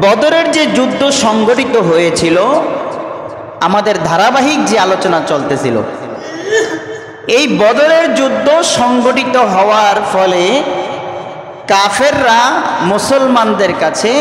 বদরের যে যুদ্ধ সংগঠিত হয়েছিল, আমাদের ধারাবাহিক যে আলোচনা চলতেছিল, এই বদরের যুদ্ধ সংগঠিত হওয়ার ফলে কাফেররা মুসলমানদের কাছে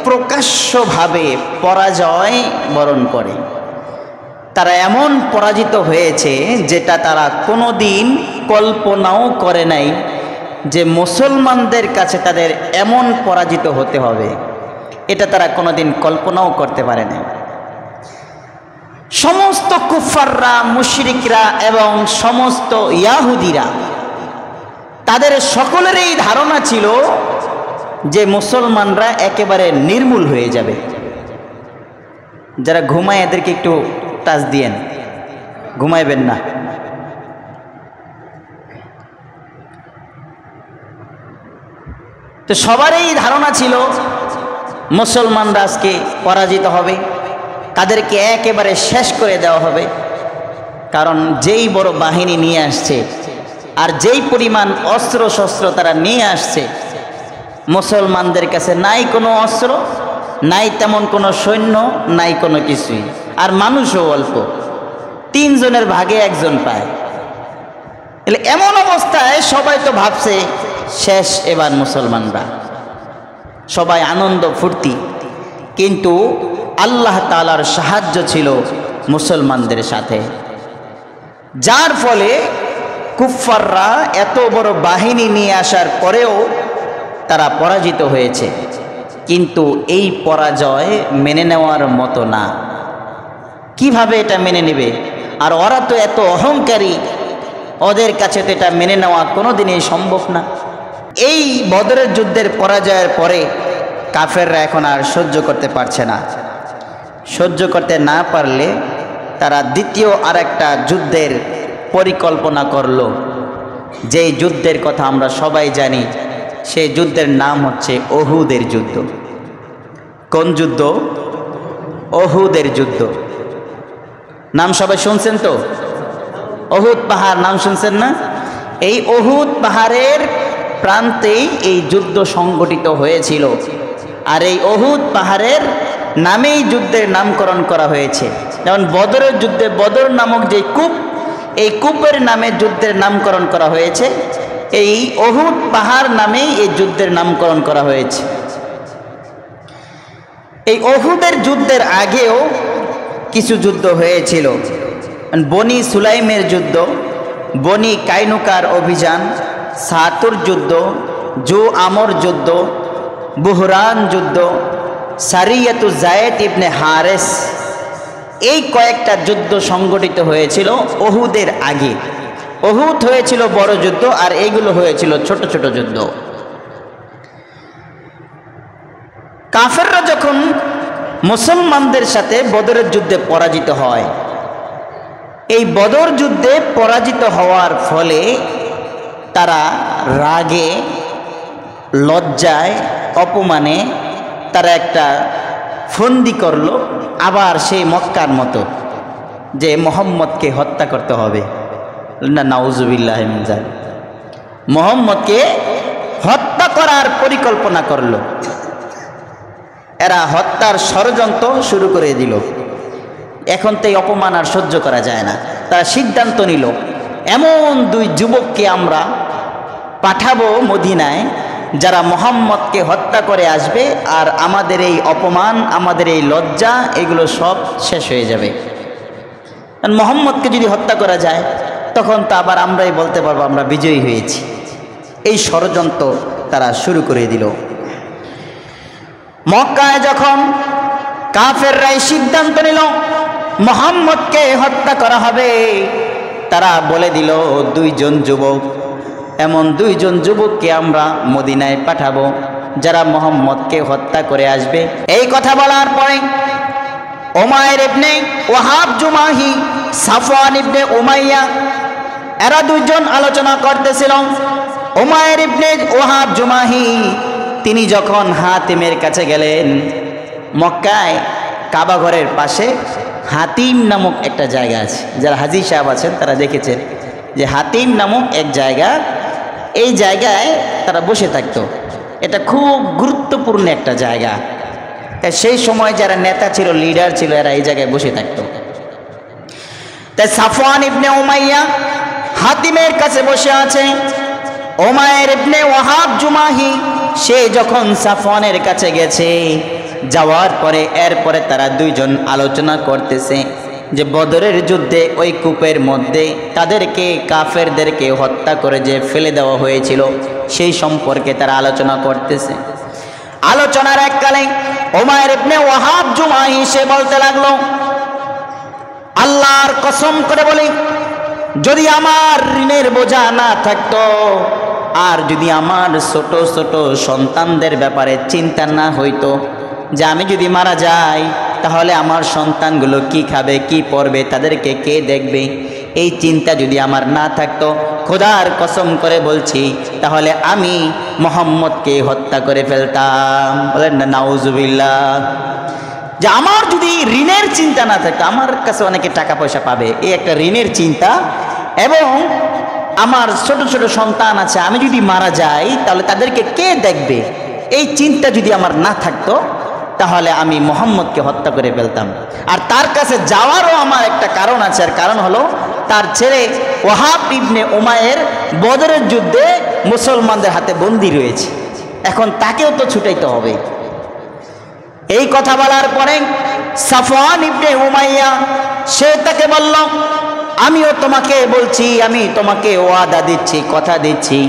প্রকাশ্যভাবে পরাজয় বরণ করে। তারা এমন পরাজিত হয়েছে যেটা তারা কোনোদিন কল্পনাও করে নাই যে মুসলমানদের কাছে তাদের এমন পরাজিত হতে হবে। এটা তারা কোনোদিন কল্পনাও করতে পারে না। সমস্ত কুফাররা, মুশরিকরা এবং সমস্ত ইয়াহুদিরা, তাদের সকলেরই ধারণা ছিল যে মুসলমানরা একেবারে নির্মূল হয়ে যাবে। যারা ঘুমায় এদেরকে একটু টাচ দিয়েন, ঘুমাইবেন না। তো সবারই ধারণা ছিল মুসলমানরা আজকে পরাজিত হবে, তাদেরকে একেবারে শেষ করে দেওয়া হবে। কারণ যেই বড় বাহিনী নিয়ে আসছে আর যেই পরিমাণ অস্ত্র শস্ত্র তারা নিয়ে আসছে, মুসলমানদের কাছে নাই কোনো অস্ত্র, নাই তেমন কোনো সৈন্য, নাই কোনো কিছুই, আর মানুষও অল্প, 3 জনের ভাগে 1 জন পায়। এমন অবস্থায় সবাই তো ভাবছে শেষ এবার মুসলমানরা, সবাই আনন্দ ফুর্তি। কিন্তু আল্লাহ তাআলার সাহায্য ছিল মুসলমানদের সাথে, যার ফলে কুফফাররা এত বড় বাহিনী নিয়ে আসার পরেও তারা পরাজিত হয়েছে। কিন্তু এই পরাজয় মেনে নেওয়ার মতো না। কিভাবে এটা মেনে নেবে? আর ওরা তো এত অহংকারী, ওদের কাছে তো এটা মেনে নেওয়া কোনোদিনই সম্ভব না। এই বদরের যুদ্ধের পরাজয়ের পরে কাফেররা এখন আর সহ্য করতে পারছে না। সহ্য করতে না পারলে তারা দ্বিতীয় আরেকটা যুদ্ধের পরিকল্পনা করলো, যেই যুদ্ধের কথা আমরা সবাই জানি। সেই যুদ্ধের নাম হচ্ছে উহুদের যুদ্ধ। কোন যুদ্ধ? উহুদের যুদ্ধ। নাম সবাই শুনছেন তো? উহুদ পাহাড় নাম শুনছেন না? এই উহুদ পাহাড়ের প্রান্তেই এই যুদ্ধ সংগঠিত হয়েছিল। আর এই উহুদ পাহাড়ের নামেই যুদ্ধের নামকরণ করা হয়েছে। যেমন বদরের যুদ্ধে বদর নামক যে কূপ, এই কূপের নামে যুদ্ধের নামকরণ করা হয়েছে। এই উহুদ পাহাড় নামেই এই যুদ্ধের নামকরণ করা হয়েছে। এই উহুদের যুদ্ধের আগেও কিছু যুদ্ধ হয়েছিল। বনি সুলাইমের যুদ্ধ, বনি কাইনুকার অভিযান, সাতুর যুদ্ধ, জু আমর যুদ্ধ, বুহরান যুদ্ধ, সারিয়াতু জায়েদ ইবনে হারেস, এই কয়েকটা যুদ্ধ সংগঠিত হয়েছিল উহুদের আগে। উহুদ হয়েছিল বড় যুদ্ধ, আর এইগুলো হয়েছিল ছোট ছোট যুদ্ধ। কাফেররা যখন মুসলমানদের সাথে বদরের যুদ্ধে পরাজিত হয়, এই বদর যুদ্ধে পরাজিত হওয়ার ফলে তারা রাগে, লজ্জায়, অপমানে তারা একটা ফন্দি করলো, আবার সেই মক্কার মতো যে মুহাম্মদকে হত্যা করতে হবে। না, নাউজুবিল্লাহ মিন যালিক। মুহাম্মদকে হত্যা করার পরিকল্পনা করলো। এরা হত্যার ষড়যন্ত্র শুরু করে দিল। এখন তো এই অপমান আর সহ্য করা যায় না। তারা সিদ্ধান্ত নিল, এমন 2 যুবককে আমরা পাঠাবো মদিনায়, যারা মুহাম্মদকে হত্যা করে আসবে, আর আমাদের এই অপমান, আমাদের এই লজ্জা, এগুলো সব শেষ হয়ে যাবে। মুহাম্মদকে যদি হত্যা করা যায়, তখন তো আবার আমরাই বলতে পারবো আমরা বিজয়ী হয়েছি। এই ষড়যন্ত্র তারা শুরু করে দিল। মক্কায় যখন কাফেররাই সিদ্ধান্ত নিল মুহাম্মদকে হত্যা করা হবে, তারা বলে দিল 2 জন যুবক, এমন 2 জন যুবককে আমরা মদিনায় পাঠাবো, যারা মুহাম্মদকে হত্যা করে আসবে। এই কথা বলার পরে উমাইর ইবনে ওয়াহাব জুমাহি, সাফওয়ান ইবনে উমাইয়া, এরা 2 জন আলোচনা করতেছিল। উমাইর ইবনে ওয়াহাব জুমাহি তিনি যখন হাতিমের কাছে গেলেন, মক্কায় কাবা ঘরের পাশে হাতিম নামক একটা জায়গা আছে। যারা হাজী সাহেব আছেন তারা দেখেছেন যে হাতিম নামক এক জায়গা, এই জায়গায় তারা বসে থাকতো। এটা খুব গুরুত্বপূর্ণ একটা জায়গা। তাই সেই সময় যারা নেতা ছিল, লিডার ছিল, এরা এই জায়গায় বসে থাকতো। তাই সাফওয়ান ইবনে উমাইয়া হাতিমের কাছে বসে আছে। উমাইর ইবনে ওয়াহাব জুমাহি সে যখন সাফওয়ানের কাছে গেছে, যাওয়ার পরে এরপরে তারা দুইজন আলোচনা করতেছে যে বদরের যুদ্ধে ওই কূপের মধ্যে তাদেরকে, কাফেরদেরকে হত্যা করে যে ফেলে দেওয়া হয়েছিল সেই সম্পর্কে তারা আলোচনা করতেছে। আলোচনার এককালে উমাইর ইবনে ওয়াহাব জুমাহি সে বলতে লাগলো, আল্লাহর কসম করে বলি, যদি আমার ঋণের বোঝা না থাকতো, আর যদি আমার ছোট ছোট সন্তানদের ব্যাপারে চিন্তা না হইতো যে আমি যদি মারা যাই তাহলে আমার সন্তানগুলো কি খাবে, কি পরবে, তাদেরকে কে দেখবে, এই চিন্তা যদি আমার না থাকতো, খোদার কসম করে বলছি, তাহলে আমি মুহাম্মদকে হত্যা করে ফেলতাম। বলেন না নাউজুবিল্লাহ। যে আমার যদি ঋণের চিন্তা না থাকতো, আমার কাছে অনেকে টাকা পয়সা পাবে এই একটা ঋণের চিন্তা, এবং আমার ছোট ছোট সন্তান আছে, আমি যদি মারা যাই তাহলে তাদেরকে কে দেখবে, এই চিন্তা যদি আমার না থাকতো তাহলে আমি মুহাম্মদকে হত্যা করে ফেলতাম। আর তার কাছে যাওয়ারও আমার একটা কারণ আছে, আর কারণ হলো তার ছেলে ওয়াহাব ইবনে উমাইর বদরের যুদ্ধে মুসলমানদের হাতে বন্দী রয়েছে, এখন তাকেও তো ছুটাইতে হবে। এই কথা বলার পরে সাফওয়ান ইবনে উমাইয়া সে তাকে বলল, আমিও তোমাকে বলছি, আমি তোমাকে ওয়াদা দিচ্ছি, কথা দিচ্ছি,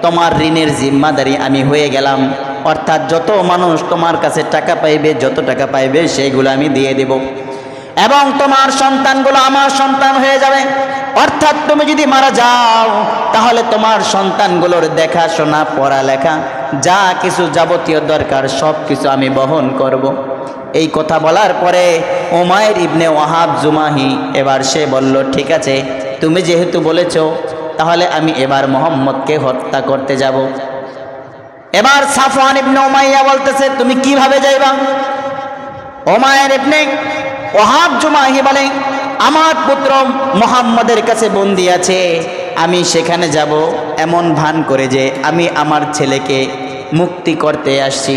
তোমার ঋণের জিম্মাদারি আমি হয়ে গেলাম। অর্থাৎ যত মানুষ তোমার কাছে টাকা পাইবে, যত টাকা পাইবে সেইগুলো আমি দিয়ে দেব, এবং তোমার সন্তানগুলো আমার সন্তান হয়ে যাবে। অর্থাৎ তুমি যদি মারা যাও তাহলে তোমার সন্তানগুলোর দেখাশোনা, পড়ালেখা, যা কিছু যাবতীয় দরকার সব কিছু আমি বহন করব। এই কথা বলার পরে উমাইর ইবনে ওয়াহাব জুমাহি এবার সে বলল, ঠিক আছে, তুমি যেহেতু বলেছো তাহলে আমি এবার মুহাম্মদকে হত্যা করতে যাব। এবার সাফওয়ান ইবনে উমাইয়া বলতেছে, তুমি কিভাবে যাইবা? উমাইর ইবনে ওয়াহাব জুমাহি বলে, আমার পুত্র মুহাম্মদের কাছে বন্দী আছে, আমি সেখানে যাব এমন ভান করে যে আমি আমার ছেলেকে মুক্তি করতে আসছি।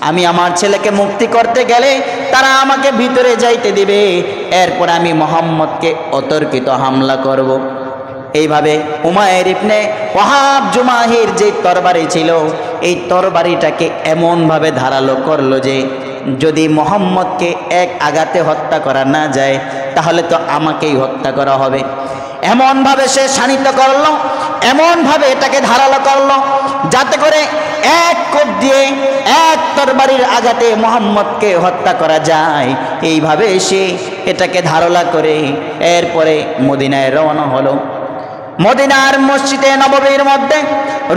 আমি আমার ছেলেকে মুক্তি করতে গেলে তারা আমাকে ভিতরে যাইতে দিবে, এরপর আমি মুহাম্মদকে অতর্কিত হামলা করব। এইভাবে উমাইর ইবনে ওয়াহাব জুমাহির যে তরবারি ছিল, এই তরবারিটাকে এমনভাবে ধারালো করলো যে যদি মুহাম্মদকে এক আঘাতে হত্যা করা না যায় তাহলে তো আমাকেই হত্যা করা হবে। এমনভাবে সে শানিত করলো, এমনভাবে এটাকে ধারালো করলো যাতে করে এক কোপ দিয়ে, এক তরবারির আঘাতে মুহাম্মদকে হত্যা করা যায়। এইভাবে সে এটাকে ধারালো করে এরপরে মদিনায় রওনা হলো। মদিনার মসজিদে নববীর মধ্যে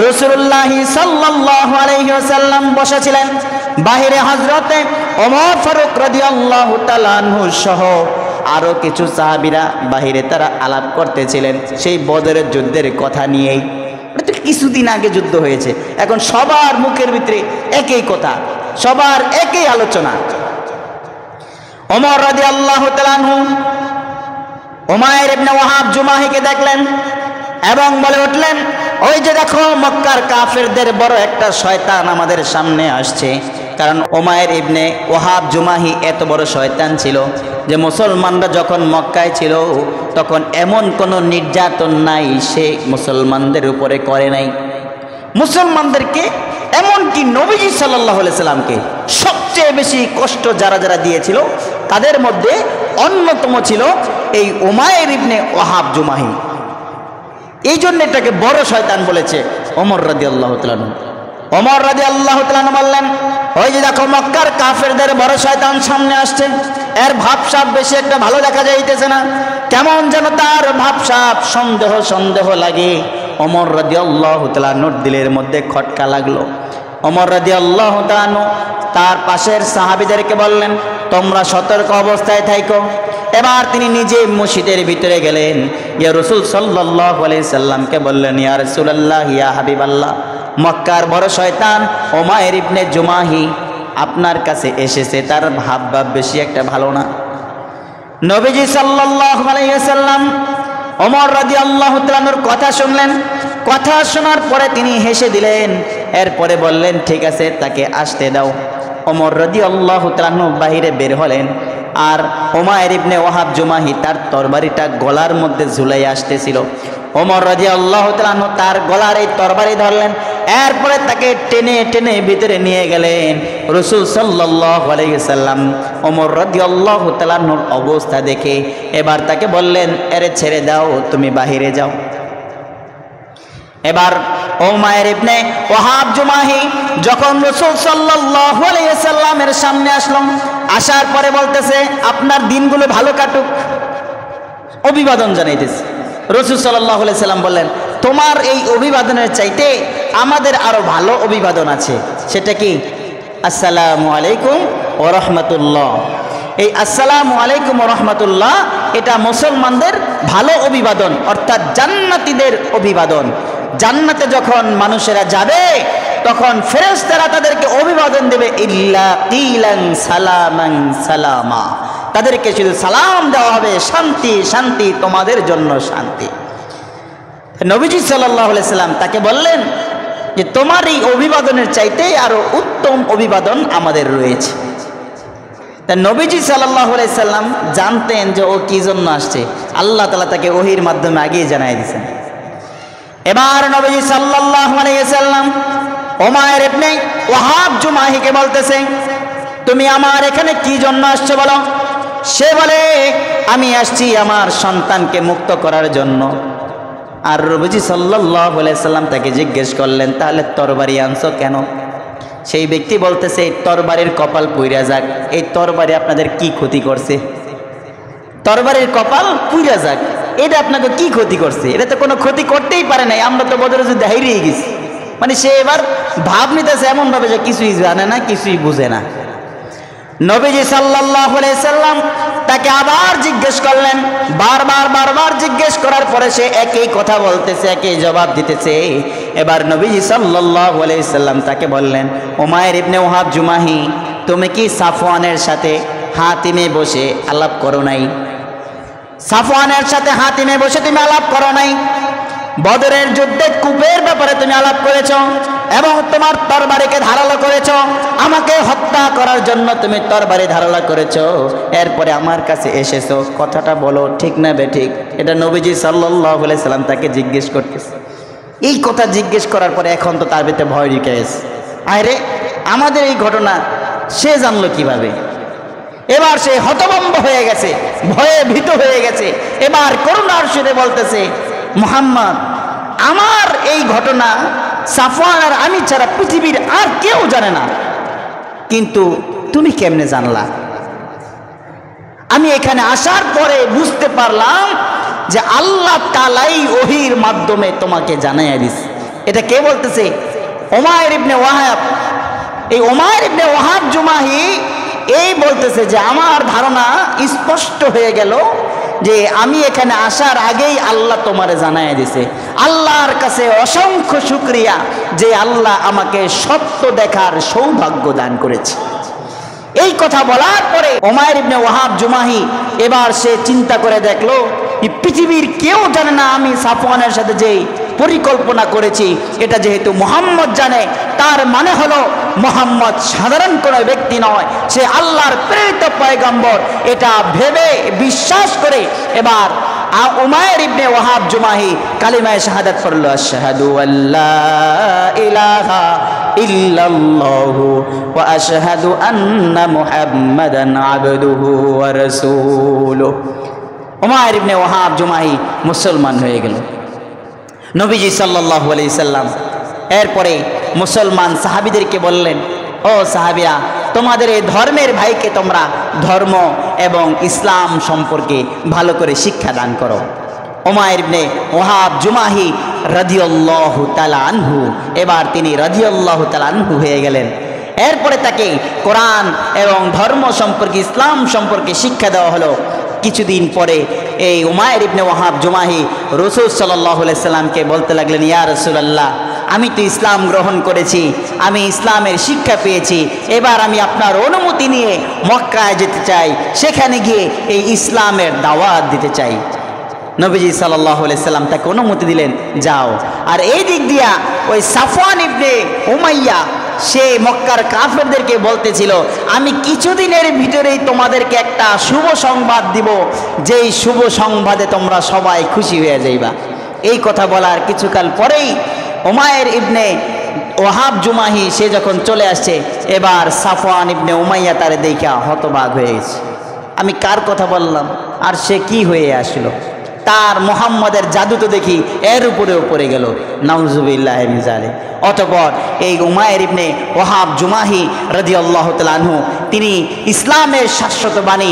রাসূলুল্লাহ সাল্লাল্লাহু আলাইহি ওয়াসাল্লাম বসেছিলেন। বাহিরে হযরতে ওমর ফারুক রাদিয়াল্লাহু তাআলা আনহু সহ আরো কিছু সাহাবীরা বাহিরে তারা আলাপ করতেছিলেন সেই বদরের যুদ্ধের কথা নিয়েই। এটা কিছুদিন আগে যুদ্ধ হয়েছে, এখন সবার মুখের ভিতরে একই কথা, সবার একই আলোচনা। ওমর রাদিয়াল্লাহু তাআলা আনহু উমাইর ইবনে ওয়াহাব জুমাহিকে দেখলেন এবং বলে উঠলেন, ওই যে দেখো মক্কার কাফেরদের বড় একটা শয়তান আমাদের সামনে আসছে। কারণ উমাইর ইবনে ওয়াহাব জুমাহি এত বড় শয়তান ছিল যে মুসলমানরা যখন মক্কায় ছিল তখন এমন কোনো নির্যাতন নাই সে মুসলমানদের উপরে করে নাই। মুসলমানদেরকে, এমনকি নবীজি সাল্লাল্লাহু আলাইহি সাল্লামকে সবচেয়ে বেশি কষ্ট যারা যারা দিয়েছিল তাদের মধ্যে অন্যতম ছিল এই উমাইর ইবনে ওয়াহাব জুমাহি। এই জন্য এটাকে বড় শয়তান বলেছে ওমর রাদিয়াল্লাহু তাআলা। ওমর রাদিয়াল্লাহু তাআলা বললেন, ওই যে দেখো মক্কার কাফেরদের বড় শয়তান সামনে আসছে, এর ভাবসাব বেশি একটা ভালো দেখা যাইতেছে না, কেমন যেন তার ভাবসাব সন্দেহ সন্দেহ লাগে। ওমর রাদিয়াল্লাহু তাআলা নোট দিলের মধ্যে খটকা লাগলো। ওমর রাদিয়াল্লাহু তাআলা তার পাশের সাহাবীদেরকে বললেন, তোমরা সতর্ক অবস্থায় থাকো। এবার তিনি নিজে মসজিদের ভিতরে গেলেন, ইয়া রাসূল সাল্লাল্লাহু আলাইহি সাল্লামকে বললেন, ইয়া রাসূলুল্লাহ, ইয়া হাবিবাল্লাহ, মক্কার বড় শয়তান উমাইর ইবনে জুমাহি আপনার কাছে এসেছে, তার ভাব বেশি একটা ভালো না। নবীজি সাল্লাল্লাহু আলাইহি সাল্লাম ওমর রাদিয়াল্লাহু তাআলার কথা শুনলেন। কথা শোনার পরে তিনি হেসে দিলেন, এরপরে বললেন, ঠিক আছে, তাকে আসতে দাও। ওমর রাদিয়াল্লাহু তাআলা আনহু বাহিরে বের হলেন, আর উমাইর ইবনে ওয়াহাব জুমাহি তার তরবারিটা গলার মধ্যে ঝুলাই আসতেছিল। ওমর রাদিয়াল্লাহু তাআলা আনহু তার গলার এই তরবারি ধরলেন, এরপরে তাকে টেনে টেনে ভিতরে নিয়ে গেলেন। রাসূল সাল্লাল্লাহু আলাইহি ওয়াসাল্লাম ওমর রাদিয়াল্লাহু তাআলা আনহুর অবস্থা দেখে এবার তাকে বললেন, এরে ছেড়ে দাও, তুমি বাহিরে যাও। এবার উমাইর ইবনে ওয়াহাব জুমাহি যখন রাসূল সাল্লাল্লাহু আলাইহি ওয়াসাল্লামের সামনে আসলো, আসার পরে বলতেছে, আপনার দিনগুলো ভালো কাটুক, অভিবাদন জানাইতেছে। রাসূল সাল্লাল্লাহু আলাইহি ওয়াসাল্লাম বললেন, তোমার এই অভিবাদনের চাইতে আমাদের আরো ভালো অভিবাদন আছে। সেটা কি? আসসালামু আলাইকুম ওয়া রাহমাতুল্লাহ। এই আসসালামু আলাইকুম ওয়া রাহমাতুল্লাহ এটা মুসলমানদের ভালো অভিবাদন, অর্থাৎ জান্নাতীদের অভিবাদন। জান্নাতে যখন মানুষেরা যাবে তখন ফেরেশতারা তাদেরকে অভিবাদন দেবে, ইল্লা কিলান সালামান সালামা, তাদেরকে শুধু সালাম দেওয়া হবে, শান্তি শান্তি, তোমাদের জন্য শান্তি। নবীজি সাল্লাল্লাহু আলাইহি সাল্লাম তাকে বললেন যে তোমার এই অভিবাদনের চাইতে আরো উত্তম অভিবাদন আমাদের রয়েছে। তা নবীজি সাল্লাল্লাহু আলাইহি সাল্লাম জানতেন যে ও কি জন্য আসছে, আল্লাহ তাআলা তাকে ওহীর মাধ্যমে আগেই জানাই দিয়েছেন। এবার নবীজি সাল্লাল্লাহু আলাইহি সাল্লাম উমাইর ইবনে ওয়াহাব জুমাহিকে বলতেছে, তুমি আমার এখানে কি জন্য আসছো বলো? সে বলে, আমি আসছি আমার সন্তানকে মুক্ত করার জন্য। আর নবীজি সাল্লাল্লাহু আলাইহি সাল্লাম তাকে জিজ্ঞেস করলেন, তাহলে তরবারি আনছো কেন? সেই ব্যক্তি বলতেছে, এই তরবারির কপাল পুইরা যাক, এই তরবারি আপনাদের কি ক্ষতি করছে? তরবারির কপাল পুইরা যাক, এটা আপনাকে কি ক্ষতি করছে? এটা তো কোনো ক্ষতি করতেই পারে নাই, আমরা তো বদরে যুদ্ধে হারিয়ে গেছি। মানে সে এবার ভাব নিতেছে এমন ভাবে যে কিছুই জানে না, কিছুই বুঝে না। নবীজি সাল্লাল্লাহু আলাইহি সাল্লাম তাকে আবার জিজ্ঞেস করলেন, বারবার জিজ্ঞেস করার পরে সে একই কথা বলতেছে, একই জবাব দিতেছে। এবার নবীজি সাল্লাল্লাহু আলাইহি সাল্লাম তাকে বললেন, উমাইর ইবনে ওয়াহাব জুমাহি, তুমি কি সাফওয়ানের সাথে হাতিমে বসে আলাপ করো নাই? সাফওয়ানের সাথে হাতিমে বসে তুমি আলাপ করো নাই? বদরের যুদ্ধে কূপের ব্যাপারে তুমি আলাপ করেছ এবং তোমার তরবারিকে ধারালো করেছ, আমাকে হত্যা করার জন্য তুমি তরবারি ধারালো করেছ, এরপরে আমার কাছে এসেছো, কথাটা বলো ঠিক না বেঠিক? এটা নবীজি সাল্লাল্লাহু আলাইহি সাল্লাম তাকে জিজ্ঞেস করতেছে। এই কথা জিজ্ঞেস করার পরে এখন তো তার ভিতরে ভয় ঢুকে গেছে, আরে আমাদের এই ঘটনা সে জানলো কিভাবে? এবার সে হতভম্ব হয়ে গেছে, ভয়ে ভীত হয়ে গেছে। এবার করুণার সুরে বলতেছে, মুহাম্মদ, আমার এই ঘটনা সাফওয়ান আর আমি ছাড়া পৃথিবীর আর কেউ জানে না, কিন্তু তুমি কেমনে জানলা? আমি এখানে আসার পরে বুঝতে পারলাম যে আল্লাহ তাআলাই ওহীর মাধ্যমে তোমাকে জানাইয়া দিছে। এটা কে বলতেছে? উমাইর ইবনে ওয়াহাব। এই উমাইর ইবনে ওয়াহাব জুমাহি এই বলতেছে যে আমার ধারণা স্পষ্ট হয়ে গেল যে আমি এখানে আসার আগেই আল্লাহ তোমারে জানাইয়া দিছে। আল্লাহর কাছে অসংখ্য শুকরিয়া যে আল্লাহ আমাকে সত্য দেখার সৌভাগ্য দান করেছে। এই কথা বলার পরে উমাইর ইবনে ওয়াহাব জুমাহি এবার সে চিন্তা করে দেখলো, পৃথিবীর কেউ জানে না আমি সাফওয়ানের সাথে যেই পরিকল্পনা করেছি, এটা যেহেতু মুহাম্মদ জানে, তার মানে হলো মুহাম্মদ সাধারণ কোনো ব্যক্তি নয়, সে আল্লাহর প্রেরিত পয়গম্বর। এটা ভেবে বিশ্বাস করে এবার উমাইর ইবনে ওয়াহাব জুমাহি কালিমায়ে শাহাদাত পড়ল, আশহাদু আল্লা ইলাহা ইল্লাল্লাহু ওয়া আশহাদু আন্না মুহাম্মাদান আবদুহু ওয়া রাসূলুহু। উমাইর ইবনে ওয়াহাব জুমাহি মুসলমান হয়ে গেল। নবীজি সাল্লাল্লাহু আলাইহি সাল্লাম এরপরে মুসলমান সাহাবীদেরকে বললেন, ও সাহাবীরা, তোমাদের এই ধর্মের ভাইকে তোমরা ধর্ম এবং ইসলাম সম্পর্কে ভালো করে শিক্ষা দান করো। উমাইর ইবনে ওয়াহাব জুমাহি রাদিয়াল্লাহু তাআলা আনহু, এবার তিনি রাদিয়াল্লাহু তাআলা আনহু হয়ে গেলেন। এরপরে তাকে কোরআন এবং ধর্ম সম্পর্কে, ইসলাম সম্পর্কে শিক্ষা দেওয়া হলো। কিছুদিন পরে এই উমাইর ইবনে ওয়াহাব জুমাহি রাসূল সাল্লাল্লাহু আলাইহি সাল্লামকে বলতে লাগলেন, ইয়া রাসূলুল্লাহ, আমি তো ইসলাম গ্রহণ করেছি, আমি ইসলামের শিক্ষা পেয়েছি, এবার আমি আপনার অনুমতি নিয়ে মক্কায় যেতে চাই, সেখানে গিয়ে এই ইসলামের দাওয়াত দিতে চাই। নবীজি সাল্লাল্লাহু আলাইহি সাল্লাম তাকে অনুমতি দিলেন, যাও। আর এই দিক দিয়া ওই সাফওয়ান ইবনে উমাইয়া সে মক্কার কাফেরদেরকে বলতেছিল, আমি কিছুদিনের ভিতরেই তোমাদেরকে একটা শুভ সংবাদ দিব, যেই শুভ সংবাদে তোমরা সবাই খুশি হয়ে যাইবা। এই কথা বলার কিছুকাল পরেই উমায়ের ইবনে ওহাব জুমাহি সে যখন চলে আসছে, এবার সাফওয়ান ইবনে উমাইয়া তারে দেখা হতবাক হয়ে গেছে, আমি কার কথা বললাম আর সে কি হয়ে আসলো, তার মোহাম্মদের জাদু তো দেখি এর উপরেও পড়ে গেল, নাউজুবিল্লাহ মিন যালিক। অতঃপর এই উমায়ের ইবনে ওহাব জুমাহি রাদিয়াল্লাহু তাআলা আনহু তিনি ইসলামের শাশ্বত বাণী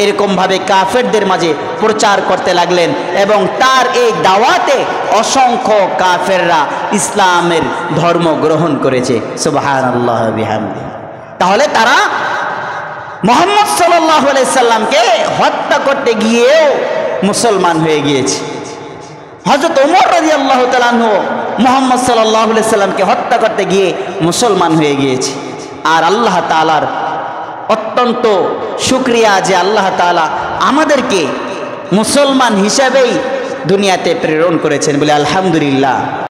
এরকমভাবে কাফেরদের মাঝে প্রচার করতে লাগলেন, এবং তার এই দাওয়াতে অসংখ্য কাফেররা ইসলামের ধর্ম গ্রহণ করেছে। সুবহানাল্লাহ বিহামদি। তাহলে তারা মুহাম্মদ সাল্লাল্লাহু আলাইহি সাল্লামকে হত্যা করতে গিয়েও মুসলমান হয়ে গিয়েছে। হযরত ওমর রাদিয়াল্লাহু তাআলা আনহু মুহাম্মদ সাল্লাল্লাহু আলাইহি সাল্লামকে হত্যা করতে গিয়ে মুসলমান হয়ে গিয়েছে। আর আল্লাহ তাআলার অত্যন্ত শুকরিয়া যে আল্লাহ তাআলা আমাদেরকে মুসলমান হিসেবেই দুনিয়াতে প্রেরণ করেছেন, বলে আলহামদুলিল্লাহ।